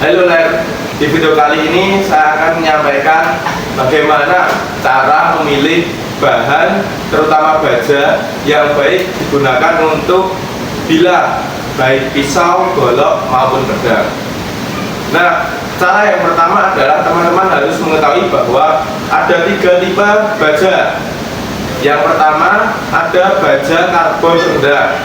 Halo Ler, di video kali ini saya akan menyampaikan bagaimana cara memilih bahan, terutama baja yang baik digunakan untuk bilah, baik pisau, golok maupun pedang. Nah, cara yang pertama adalah teman-teman harus mengetahui bahwa ada 3 tipe baja. Yang pertama ada baja karbon rendah,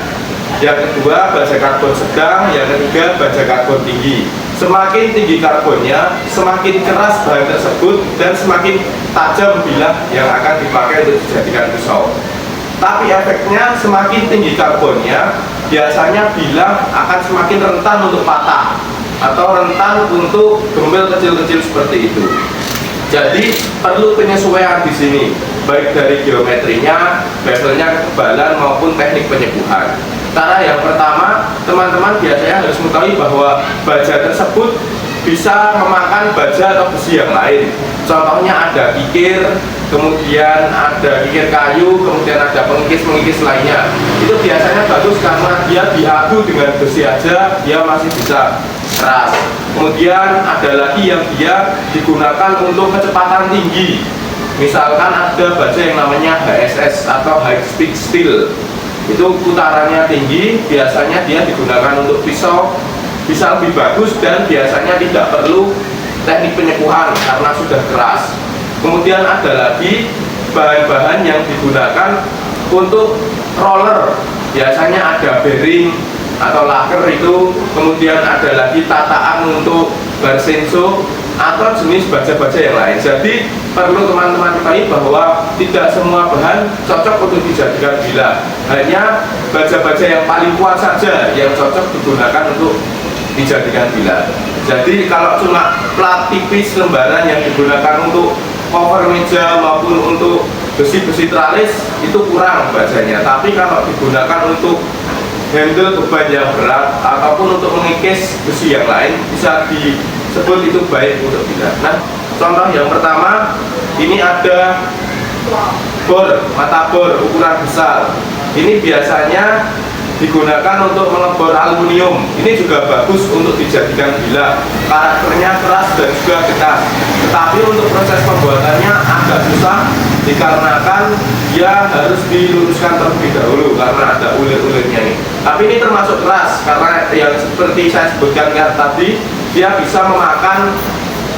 yang kedua baja karbon sedang, yang ketiga baja karbon tinggi. Semakin tinggi karbonnya, semakin keras bahan tersebut dan semakin tajam bilah yang akan dipakai untuk dijadikan pisau. Tapi efeknya semakin tinggi karbonnya, biasanya bilah akan semakin rentan untuk patah atau rentan untuk gembel kecil-kecil seperti itu. Jadi perlu penyesuaian di sini, baik dari geometrinya, bezelnya, ketebalan maupun teknik penyepuhan. Cara yang pertama, teman-teman biasanya harus mengetahui bahwa baja tersebut bisa memakan baja atau besi yang lain. Contohnya ada kikir, kemudian ada kikir kayu, kemudian ada pengikis-pengikis lainnya. Itu biasanya bagus karena dia diadu dengan besi aja, dia masih bisa keras. Kemudian ada lagi yang dia digunakan untuk kecepatan tinggi. Misalkan ada baja yang namanya HSS atau High Speed Steel. Itu putarannya tinggi, biasanya dia digunakan untuk pisau, bisa lebih bagus dan biasanya tidak perlu teknik penyepuhan karena sudah keras. Kemudian ada lagi bahan-bahan yang digunakan untuk roller, biasanya ada bearing atau laker itu, kemudian ada lagi tataan untuk bar senso atau jenis baja-baja yang lain. Jadi perlu teman-teman ketahui bahwa tidak semua bahan cocok untuk dijadikan bilah. Hanya baja-baja yang paling kuat saja yang cocok digunakan untuk dijadikan bilah. Jadi kalau cuma plat tipis lembaran yang digunakan untuk cover meja maupun untuk besi-besi tralis itu kurang bajanya. Tapi kalau digunakan untuk handle beban yang berat ataupun untuk mengikis besi yang lain, bisa disebut itu baik untuk bilah. Nah, contoh yang pertama, ini ada bor, mata bor ukuran besar. Ini biasanya digunakan untuk mengebor aluminium. Ini juga bagus untuk dijadikan bilah. Karakternya keras dan juga keras. Tetapi untuk proses pembuatannya agak susah dikarenakan dia harus diluruskan terlebih dahulu karena ada ulir-ulirnya ini. Tapi ini termasuk keras karena yang seperti saya sebutkan tadi, dia bisa memakan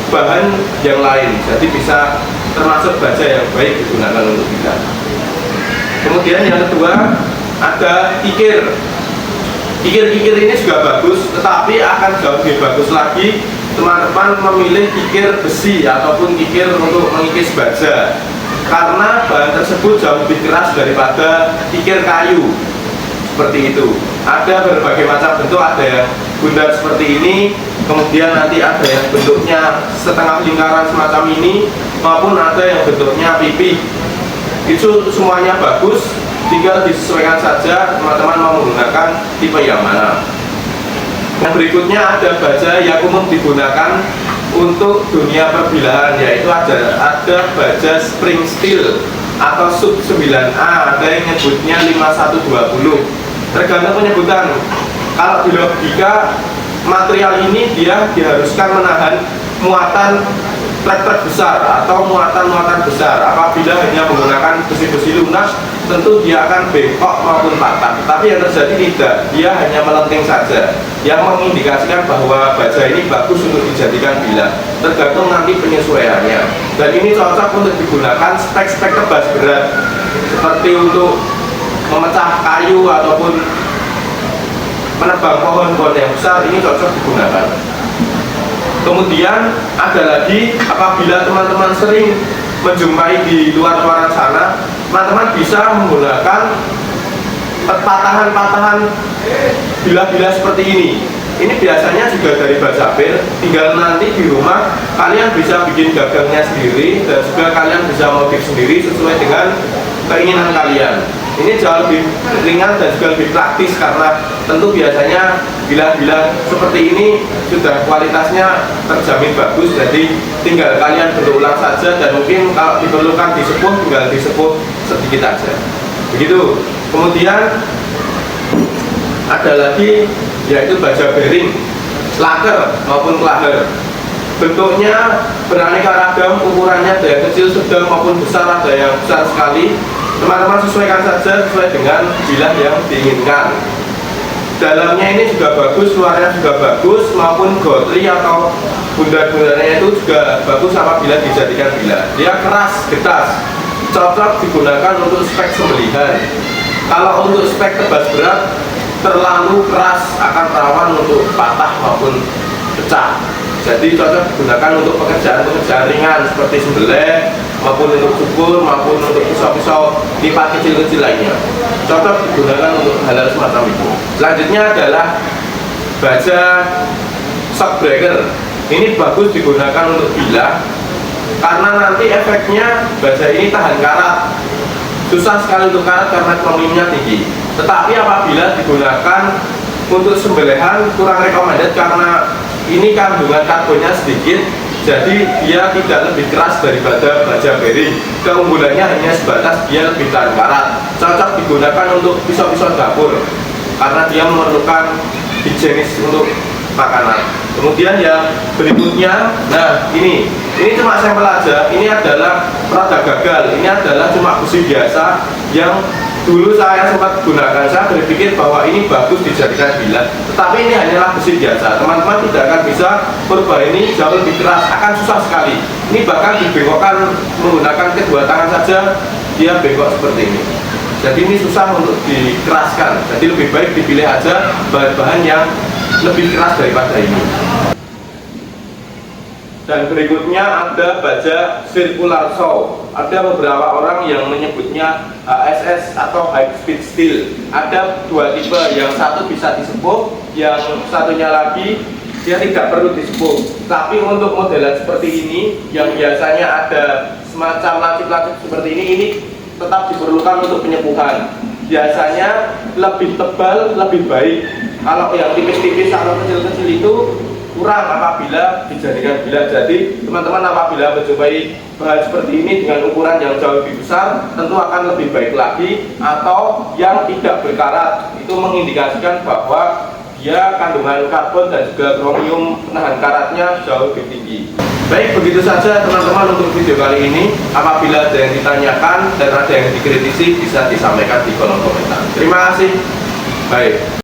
bahan yang lain. Jadi bisa termasuk baja yang baik digunakan untuk bilah. Kemudian yang kedua ada kikir. Kikir-kikir ini juga bagus, tetapi akan jauh lebih bagus lagi teman-teman memilih kikir besi ataupun kikir untuk mengikis baja, karena bahan tersebut jauh lebih keras daripada kikir kayu. Seperti itu. Ada berbagai macam bentuk, ada yang bundar seperti ini, kemudian nanti ada yang bentuknya setengah lingkaran semacam ini, maupun ada yang bentuknya pipi. Itu semuanya bagus, tinggal disesuaikan saja teman-teman mau menggunakan tipe yang mana. Yang berikutnya ada baja yang umum digunakan untuk dunia perbilahan, yaitu ada baja spring steel atau sub 9A, ada yang nyebutnya 5120. Tergantung penyebutan. Kalau di logika, material ini dia diharuskan menahan muatan truk-truk besar atau muatan-muatan besar. Apabila hanya menggunakan besi-besi lunak, tentu dia akan bengkok maupun patah. Tapi yang terjadi tidak, dia hanya melenting saja, yang mengindikasikan bahwa baja ini bagus untuk dijadikan bilah. Tergantung nanti penyesuaiannya. Dan ini cocok untuk digunakan spek-spek tebas berat, seperti untuk memecah kayu ataupun menebang pohon-pohon yang besar. Ini cocok digunakan. Kemudian ada lagi, apabila teman-teman sering menjumpai di luar sana, teman-teman bisa menggunakan patahan-patahan bilah-bilah seperti ini. Ini biasanya juga dari baja bir, tinggal nanti di rumah kalian bisa bikin gagangnya sendiri dan juga kalian bisa modif sendiri sesuai dengan keinginan kalian. Ini jauh lebih ringan dan juga lebih praktis karena tentu biasanya bilah-bilah seperti ini sudah kualitasnya terjamin bagus, jadi tinggal kalian bentuk ulang saja dan mungkin kalau diperlukan disepuh tinggal disepuh sedikit aja. Begitu. Kemudian ada lagi yaitu baja bearing. laker maupun klaher. Bentuknya beraneka ragam, ukurannya ada yang kecil, sedang maupun besar, ada yang besar sekali. Teman-teman sesuaikan saja sesuai dengan bilah yang diinginkan. Dalamnya ini juga bagus, luarnya juga bagus, maupun gotri atau bundar-bundarnya itu juga bagus apabila dijadikan bilah. Dia keras, getas, cocok digunakan untuk spek sembelihan. Kalau untuk spek tebas berat terlalu keras akan rawan untuk patah maupun pecah. Jadi cocok digunakan untuk pekerjaan-pekerjaan ringan seperti sembelih maupun untuk cukur maupun untuk pisau-pisau lipat kecil-kecil lainnya. Cocok digunakan untuk hal-hal semacam itu. Selanjutnya adalah baja shockbreaker. Ini bagus digunakan untuk bilah karena nanti efeknya baja ini tahan karat. Susah sekali untuk karat karena kromimnya tinggi. Tetapi apabila digunakan untuk sembelihan kurang recommended karena ini kandungan karbonnya sedikit, jadi dia tidak lebih keras daripada baja bearing. Keunggulannya hanya sebatas dia lebih tahan karat. Cocok digunakan untuk pisau-pisau dapur karena dia memerlukan higienis untuk makanan. Kemudian yang berikutnya, nah ini cuma sampel aja. Ini adalah produk gagal. Ini adalah cuma besi biasa yang dulu saya sempat gunakan. Saya berpikir bahwa ini bagus dijadikan bilah, tetapi ini hanyalah besi biasa. Teman-teman tidak akan bisa merubah ini jauh lebih keras, akan susah sekali. Ini bahkan dibengkokkan menggunakan kedua tangan saja, dia bengkok seperti ini. Jadi ini susah untuk dikeraskan. Jadi lebih baik dipilih aja bahan-bahan yang lebih keras daripada ini. Dan berikutnya ada baja circular saw. Ada beberapa orang yang menyebutnya HSS atau high speed steel. Ada dua tipe, yang satu bisa disepuh, yang satunya lagi dia tidak perlu disepuh. Tapi untuk modelan seperti ini yang biasanya ada semacam lancip-lancip seperti ini tetap diperlukan untuk penyepuhan. Biasanya lebih tebal lebih baik. Kalau yang tipis-tipis atau kecil-kecil itu kurang apabila dijadikan bilah. Jadi teman-teman apabila menjumpai bahan seperti ini dengan ukuran yang jauh lebih besar, tentu akan lebih baik lagi. Atau yang tidak berkarat, itu mengindikasikan bahwa dia kandungan karbon dan juga kromium penahan karatnya jauh lebih tinggi. Baik, begitu saja teman-teman untuk video kali ini. Apabila ada yang ditanyakan dan ada yang dikritisi, bisa disampaikan di kolom komentar. Terima kasih. Baik.